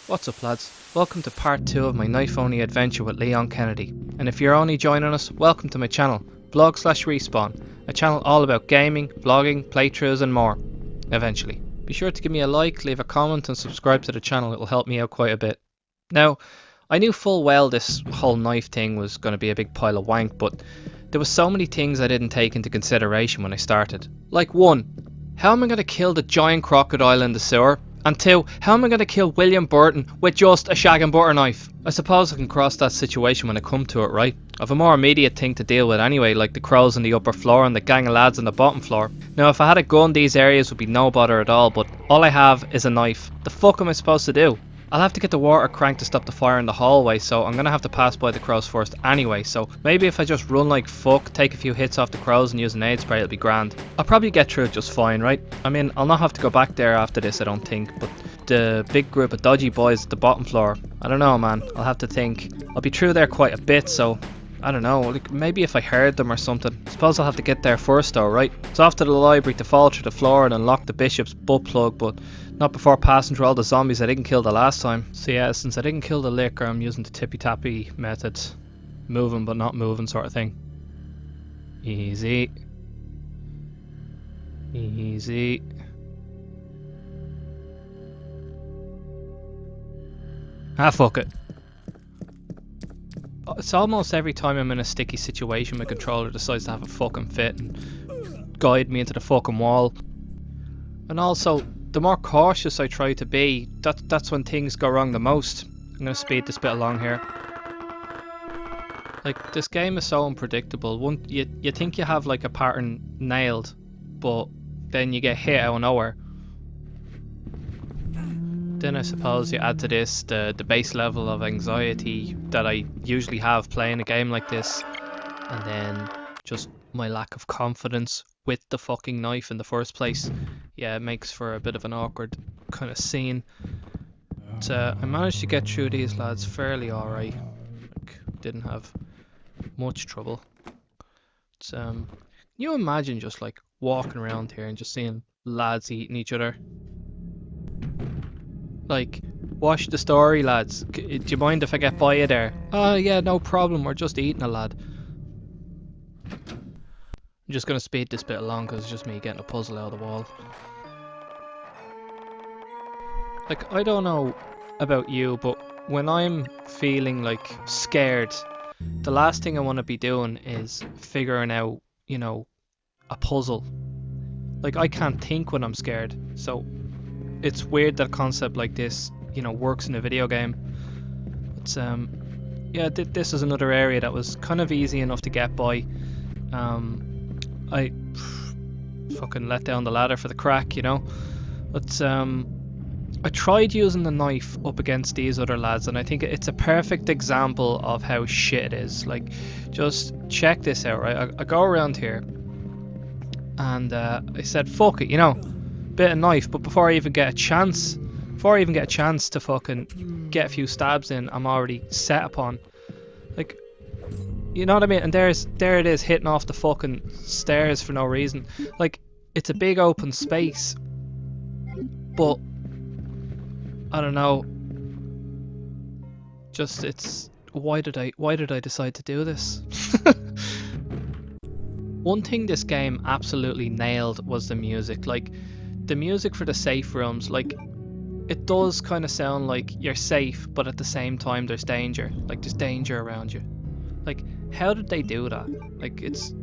What's up lads, welcome to part 2 of my knife only adventure with Leon Kennedy, and if you're only joining us, welcome to my channel, blog/respawn, a channel all about gaming, vlogging, playthroughs and more, eventually. Be sure to give me a like, leave a comment and subscribe to the channel, it will help me out quite a bit. Now, I knew full well this whole knife thing was going to be a big pile of wank, but there was so many things I didn't take into consideration when I started. Like 1, how am I going to kill the giant crocodile in the sewer? And 2, how am I going to kill William Burton with just a shag and butter knife? I suppose I can cross that situation when I come to it, right? I've a more immediate thing to deal with anyway, like the crows on the upper floor and the gang of lads on the bottom floor. Now if I had a gun, these areas would be no bother at all, but all I have is a knife. The fuck am I supposed to do? I'll have to get the water cranked to stop the fire in the hallway, so I'm going to have to pass by the crows first anyway, so maybe if I just run like fuck, take a few hits off the crows and use an aid spray, it'll be grand. I'll probably get through it just fine, right? I mean, I'll not have to go back there after this, I don't think, but the big group of dodgy boys at the bottom floor, I don't know man, I'll have to think. I'll be through there quite a bit, so I don't know, like maybe if I heard them or something. Suppose I'll have to get there first though, right? It's off to the library to fall through the floor and unlock the bishop's butt plug, but not before passing through all the zombies I didn't kill the last time. So yeah, since I didn't kill the licker, I'm using the tippy tappy method. Moving but not moving sort of thing. Easy. Easy. Ah, fuck it. It's almost every time I'm in a sticky situation my controller decides to have a fucking fit and guide me into the fucking wall. And also, the more cautious I try to be, that's when things go wrong the most. I'm going to speed this bit along here. Like, this game is so unpredictable. You think you have like a pattern nailed, but then you get hit out of nowhere. Then I suppose you add to this the base level of anxiety that I usually have playing a game like this, and then just my lack of confidence with the fucking knife in the first place. Yeah, it makes for a bit of an awkward kind of scene. But I managed to get through these lads fairly alright. Like, didn't have much trouble. But, can you imagine just like walking around here and just seeing lads eating each other? Like, watch the story lads, do you mind if I get by you there? Oh yeah, no problem, we're just eating a lad. I'm just going to speed this bit along because it's just me getting a puzzle out of the wall. Like, I don't know about you, but when I'm feeling like scared, the last thing I want to be doing is figuring out, you know, a puzzle. Like, I can't think when I'm scared, so it's weird that a concept like this, you know, works in a video game. But yeah, this is another area that was kind of easy enough to get by. I fucking let down the ladder for the crack, you know. But I tried using the knife up against these other lads, and I think it's a perfect example of how shit it is. Like, just check this out, right? I go around here, and I said, fuck it, you know, bit of knife. But before I even get a chance to fucking get a few stabs in, I'm already set upon. Like, you know what I mean? And there it is, hitting off the fucking stairs for no reason. Like, it's a big open space, but I don't know. Just it's why did I decide to do this? One thing this game absolutely nailed was the music. Like, the music for the safe rooms, like, it does kind of sound like you're safe, but at the same time there's danger. Like, there's danger around you. Like, how did they do that? Like, it's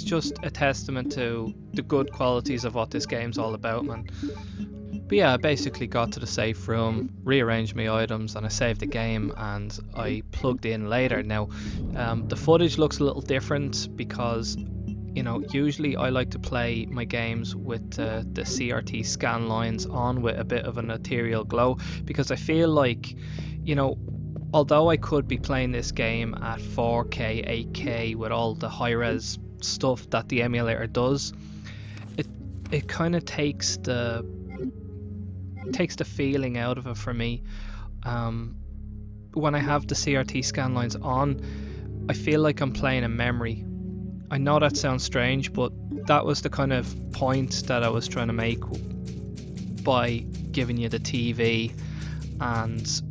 just a testament to the good qualities of what this game's all about, man. But yeah, I basically got to the safe room, rearranged my items, and I saved the game, and I plugged in later. Now, the footage looks a little different because, you know, usually I like to play my games with the CRT scan lines on with a bit of an ethereal glow, because I feel like, you know, although I could be playing this game at 4K, 8K with all the high-res stuff that the emulator does, it kind of takes the feeling out of it for me. When I have the CRT scan lines on, I feel like I'm playing a memory. I know that sounds strange, but that was the kind of point that I was trying to make by giving you the TV and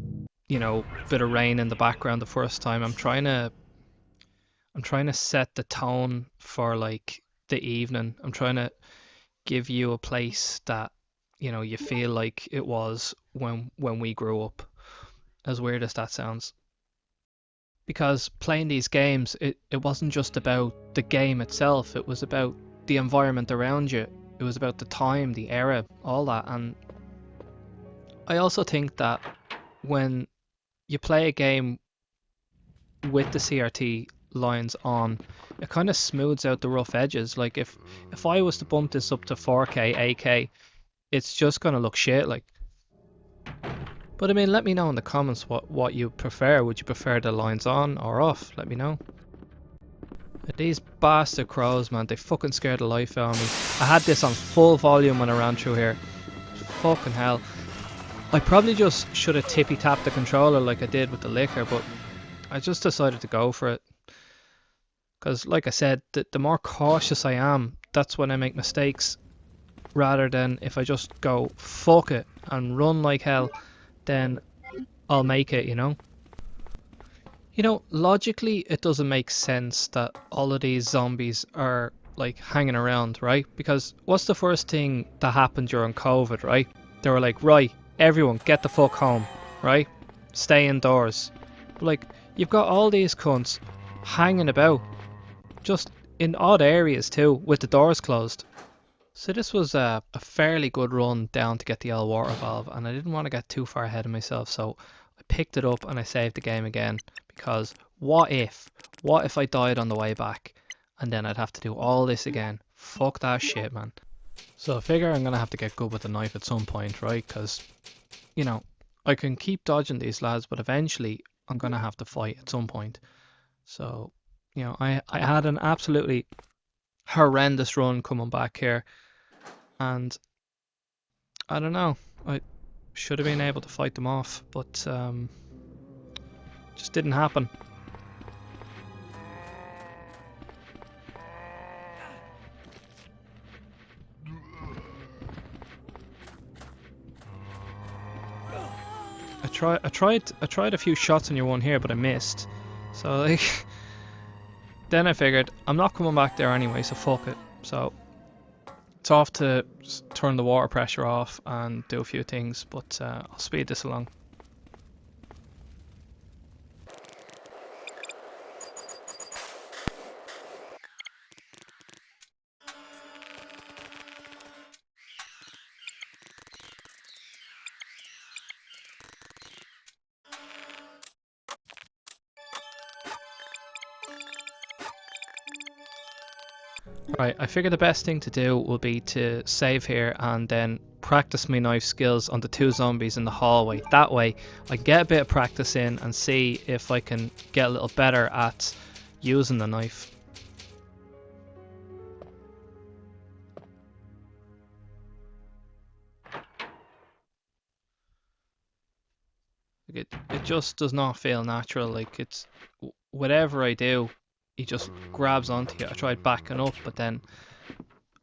you know, bit of rain in the background the first time. I'm trying to set the tone for like the evening. I'm trying to give you a place that, you know, you feel like it was when we grew up. As weird as that sounds. Because playing these games, it wasn't just about the game itself, it was about the environment around you. It was about the time, the era, all that. And I also think that when you play a game with the CRT lines on, it kind of smooths out the rough edges. Like if I was to bump this up to 4K, 8K, it's just gonna look shit. Like, but I mean, let me know in the comments what you prefer. Would you prefer the lines on or off? Let me know. These bastard crows, man, they fucking scared the life out of me. I had this on full volume when I ran through here. Fucking hell. I probably just should have tippy tapped the controller like I did with the liquor, but I just decided to go for it. Because, like I said, the more cautious I am, that's when I make mistakes. Rather than if I just go fuck it and run like hell, then I'll make it, you know? You know, logically, it doesn't make sense that all of these zombies are like hanging around, right? Because what's the first thing that happened during COVID, right? They were like, right, everyone get the fuck home, right? Stay indoors. But like, you've got all these cunts hanging about, just in odd areas too, with the doors closed. So this was a fairly good run down to get the L water valve, and I didn't want to get too far ahead of myself, so I picked it up and I saved the game again. Because what if I died on the way back, and then I'd have to do all this again? Fuck that shit, man. So I figure I'm gonna have to get good with the knife at some point, right? Because, you know, I can keep dodging these lads, but eventually I'm gonna have to fight at some point. So, you know, I had an absolutely horrendous run coming back here, and I don't know, I should have been able to fight them off, but just didn't happen. I tried a few shots on your one here, but I missed. So like, then I figured I'm not coming back there anyway, so fuck it. So it's off to turn the water pressure off and do a few things, but I'll speed this along. Right, I figure the best thing to do will be to save here and then practice my knife skills on the two zombies in the hallway. That way I get a bit of practice in and see if I can get a little better at using the knife. It just does not feel natural. Like, it's whatever I do, he just grabs onto you. I tried backing up, but then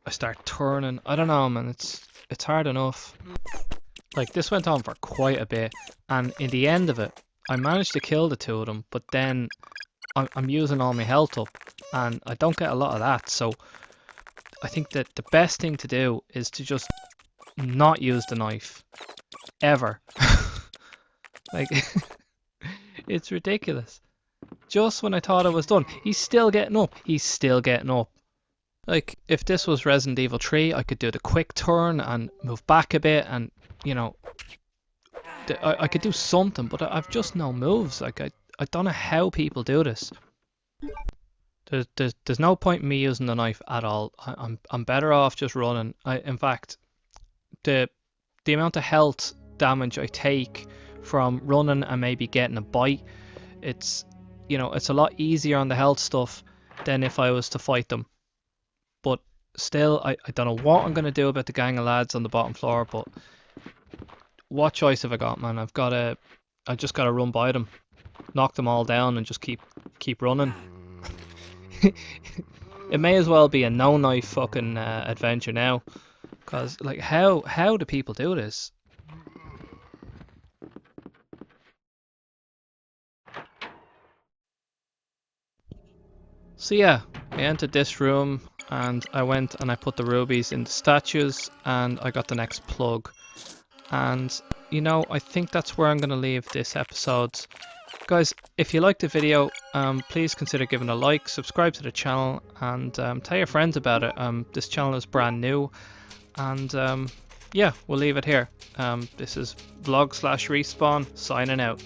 I start turning. I don't know, man. It's hard enough. Like, this went on for quite a bit, and in the end of it, I managed to kill the two of them. But then I'm using all my health up, and I don't get a lot of that. So I think that the best thing to do is to just not use the knife ever. Like, it's ridiculous. Just when I thought I was done, he's still getting up. He's still getting up. Like, if this was Resident Evil 3, I could do the quick turn and move back a bit, and, you know, I could do something, but I've just no moves. Like, I don't know how people do this. There's no point in me using the knife at all. I'm better off just running. In fact, the amount of health damage I take from running and maybe getting a bite, it's, you know, it's a lot easier on the health stuff than if I was to fight them. But still, I don't know what I'm going to do about the gang of lads on the bottom floor, but what choice have I got, man? I just got to run by them, knock them all down, and just keep running. It may as well be a no knife fucking adventure now, because like, how do people do this? So yeah, I entered this room and I went and I put the rubies in the statues and I got the next plug. And you know, I think that's where I'm going to leave this episode. Guys, if you liked the video, please consider giving a like, subscribe to the channel, and tell your friends about it. This channel is brand new, and yeah, we'll leave it here. This is vlog/respawn signing out.